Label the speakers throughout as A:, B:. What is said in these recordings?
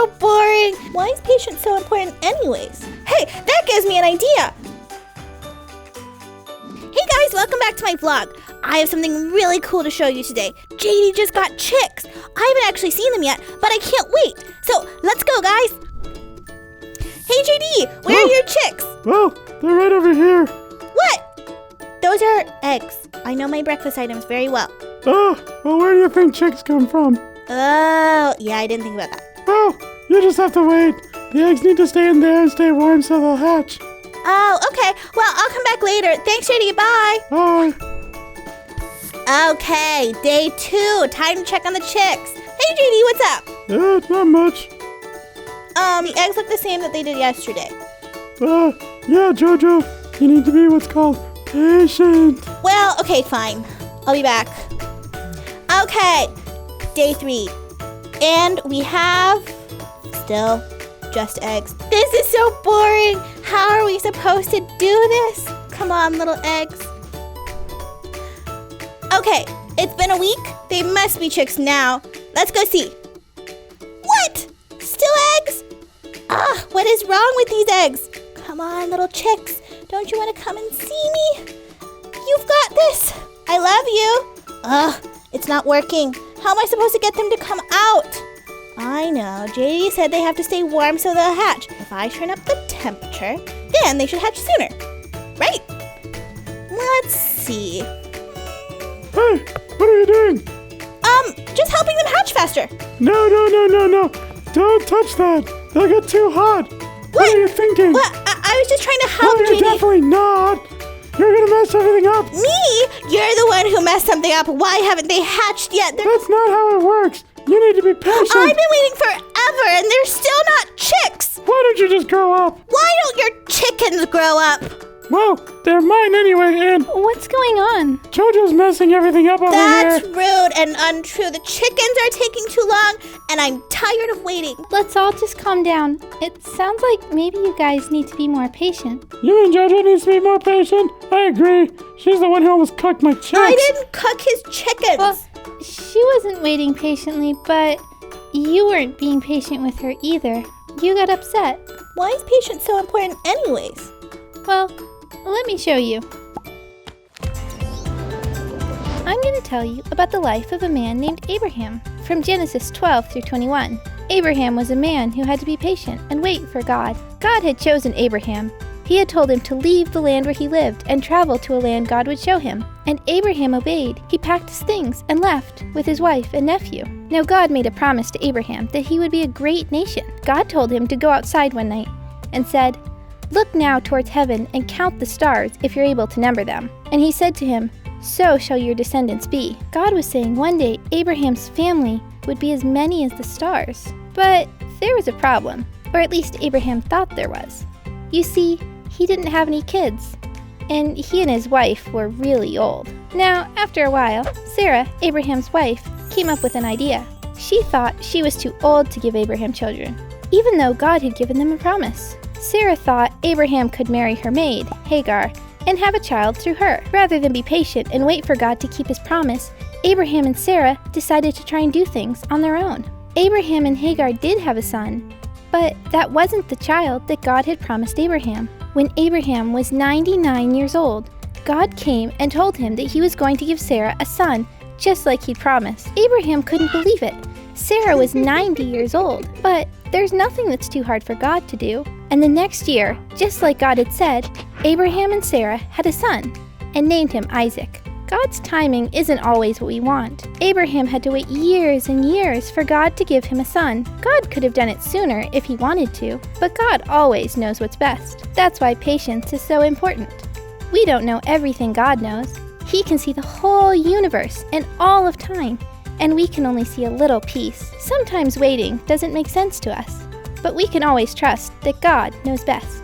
A: so boring. Why is patience so important anyways? Hey, that gives me an idea. Hey guys, welcome back to my vlog. I have something really cool to show you today. JD just got chicks. I haven't actually seen them yet, but I can't wait. So let's go, guys. Hey JD, where are your chicks?
B: Well, they're right over here.
A: What? Those are eggs. I know my breakfast items very well.
B: Oh, well, where do you think chicks come from?
A: Oh, yeah, I didn't think about that.
B: Well, you just have to wait. The eggs need to stay in there and stay warm so they'll hatch.
A: Oh, okay. Well, I'll come back later. Thanks, JD. Bye.
B: Bye.
A: Okay, day 2. Time to check on the chicks. Hey, JD, what's up?
B: Not much.
A: The eggs look the same that they did yesterday.
B: Yeah, Jojo. You need to be what's called patient.
A: Well, okay, fine. I'll be back. Okay, day 3. And we have still just eggs. This is so boring. How are we supposed to do this? Come on, little eggs. Okay, it's been a week. They must be chicks now. Let's go see. What? Still eggs? What is wrong with these eggs? Come on, little chicks. Don't you want to come and see me? You've got this. I love you. It's not working. How am I supposed to get them to come out? I know. JD said they have to stay warm so they'll hatch. If I turn up the temperature, then they should hatch sooner. Right? Let's see.
B: Hey, what are you doing?
A: Just helping them hatch faster.
B: No. Don't touch that. They'll get too hot. What are you thinking?
A: What? I was just trying to help
B: No, you're
A: JD.
B: definitely not. You're going to mess everything up.
A: Me? You're the one who messed something up. Why haven't they hatched yet?
B: That's not how it works. You need to be patient.
A: I've been waiting forever and they're still not chicks.
B: Why don't you just grow up?
A: Why don't your chickens grow up?
B: Well, they're mine anyway, and
C: What's going on?
B: Jojo's messing everything up over
A: That's
B: here.
A: rude and untrue. The chickens are taking too long and I'm tired of waiting.
C: Let's all just calm down. It sounds like maybe you guys need to be more patient.
B: You mean Jojo needs to be more patient? I agree. She's the one who almost cooked my chicks.
A: I didn't cook his chickens.
C: Well, she wasn't waiting patiently, but you weren't being patient with her either. You got upset.
A: Why is patience so important anyways?
C: Well, let me show you. I'm going to tell you about the life of a man named Abraham from Genesis 12 through 21. Abraham was a man who had to be patient and wait for God. God had chosen Abraham. He had told him to leave the land where he lived and travel to a land God would show him. And Abraham obeyed. He packed his things and left with his wife and nephew. Now God made a promise to Abraham that he would be a great nation. God told him to go outside one night and said, "Look now towards heaven and count the stars if you're able to number them." And he said to him, "So shall your descendants be." God was saying one day Abraham's family would be as many as the stars. But there was a problem, or at least Abraham thought there was. You see, he didn't have any kids, and he and his wife were really old. Now, after a while, Sarah, Abraham's wife, came up with an idea. She thought she was too old to give Abraham children, even though God had given them a promise. Sarah thought Abraham could marry her maid, Hagar, and have a child through her. Rather than be patient and wait for God to keep his promise, Abraham and Sarah decided to try and do things on their own. Abraham and Hagar did have a son, but that wasn't the child that God had promised Abraham. When Abraham was 99 years old, God came and told him that he was going to give Sarah a son, just like he'd promised. Abraham couldn't believe it. Sarah was 90 years old, but there's nothing that's too hard for God to do. And the next year, just like God had said, Abraham and Sarah had a son and named him Isaac. God's timing isn't always what we want. Abraham had to wait years and years for God to give him a son. God could have done it sooner if he wanted to, but God always knows what's best. That's why patience is so important. We don't know everything God knows. He can see the whole universe and all of time, and we can only see a little piece. Sometimes waiting doesn't make sense to us, but we can always trust that God knows best.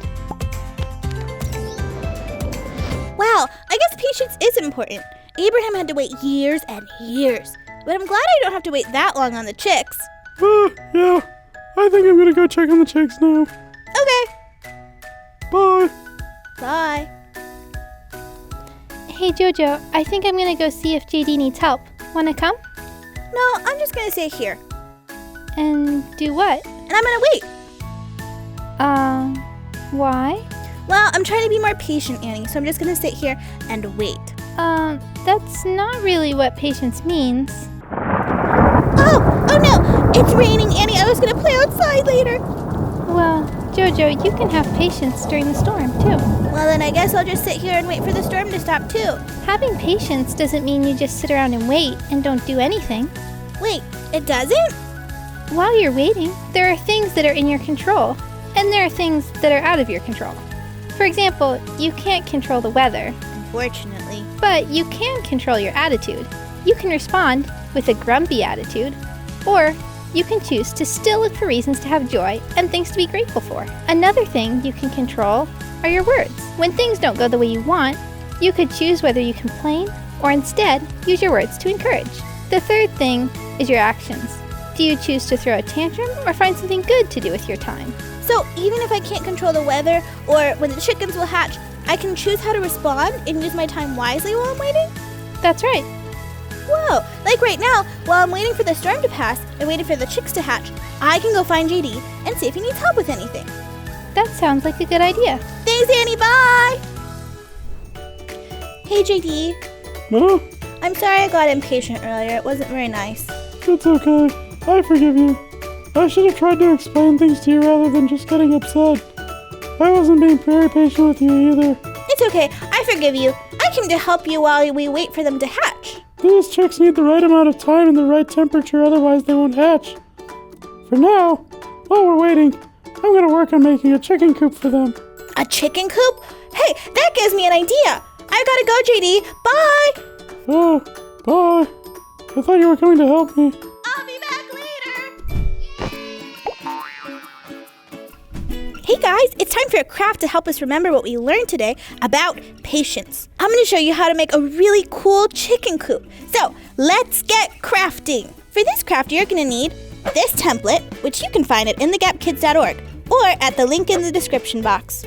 A: Wow, I guess patience is important. Abraham had to wait years and years, but I'm glad I don't have to wait that long on the chicks.
B: Yeah. I think I'm gonna go check on the chicks now.
A: Okay.
B: Bye.
A: Bye.
C: Hey Jojo, I think I'm gonna go see if JD needs help. Wanna come?
A: No, I'm just gonna stay here.
C: And do what?
A: and I'm gonna wait.
C: Why?
A: Well, I'm trying to be more patient, Annie, so I'm just gonna sit here and wait.
C: That's not really what patience means.
A: Oh no! It's raining, Annie. I was gonna play outside later.
C: Well, Jojo, you can have patience during the storm, too.
A: Well, then I guess I'll just sit here and wait for the storm to stop, too.
C: Having patience doesn't mean you just sit around and wait and don't do anything.
A: Wait, it doesn't?
C: While you're waiting, there are things that are in your control, and there are things that are out of your control. For example, you can't control the weather,
A: Unfortunately.
C: but you can control your attitude. You can respond with a grumpy attitude, or you can choose to still look for reasons to have joy and things to be grateful for. Another thing you can control are your words. When things don't go the way you want, you could choose whether you complain or instead use your words to encourage. The third thing is your actions. Do you choose to throw a tantrum or find something good to do with your time?
A: So even if I can't control the weather or when the chickens will hatch, I can choose how to respond and use my time wisely while I'm waiting?
C: That's right.
A: Whoa, like right now, while I'm waiting for the storm to pass and waiting for the chicks to hatch, I can go find JD and see if he needs help with anything.
C: That sounds like a good idea.
A: Thanks, Annie, bye! Hey, JD.
B: Huh?
A: I'm sorry I got impatient earlier. It wasn't very nice.
B: It's okay. I forgive you. I should have tried to explain things to you rather than just getting upset. I wasn't being very patient with you either.
A: It's okay. I forgive you. I came to help you while we wait for them to hatch.
B: These chicks need the right amount of time and the right temperature, otherwise they won't hatch. For now, while we're waiting, I'm gonna work on making a chicken coop for them.
A: A chicken coop? Hey, that gives me an idea. I gotta go, JD. Bye!
B: Oh, bye. I thought you were coming to help me.
A: I'll be back later. Hey guys, it's time for a craft to help us remember what we learned today about patience. I'm going to show you how to make a really cool chicken coop. So let's get crafting. For this craft, you're going to need this template, which you can find at inthegapkids.org or at the link in the description box.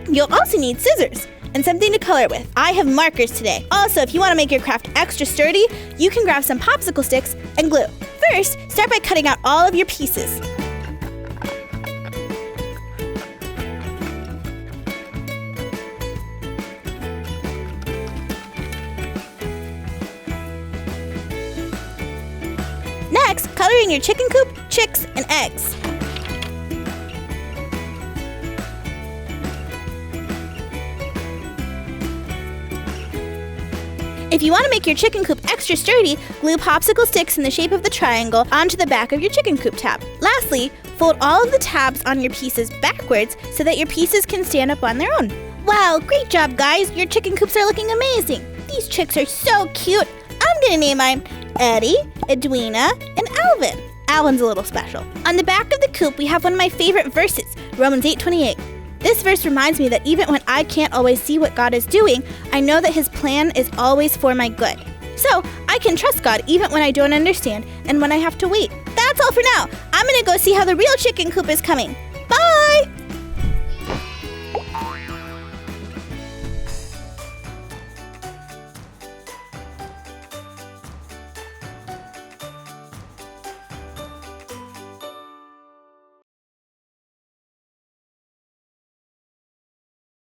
A: You'll also need scissors and something to color with. I have markers today. Also, if you want to make your craft extra sturdy, you can grab some popsicle sticks and glue. First, start by cutting out all of your pieces. Next, color in your chicken coop, chicks, and eggs. If you want to make your chicken coop extra sturdy, glue popsicle sticks in the shape of the triangle onto the back of your chicken coop tab. Lastly, fold all of the tabs on your pieces backwards so that your pieces can stand up on their own. Wow, great job, guys! Your chicken coops are looking amazing. These chicks are so cute. I'm gonna name mine Eddie, Edwina, and Alvin. Alvin's a little special. On the back of the coop, we have one of my favorite verses, Romans 8:28. This verse reminds me that even when I can't always see what God is doing, I know that His plan is always for my good. So I can trust God even when I don't understand and when I have to wait. That's all for now. I'm gonna go see how the real chicken coop is coming.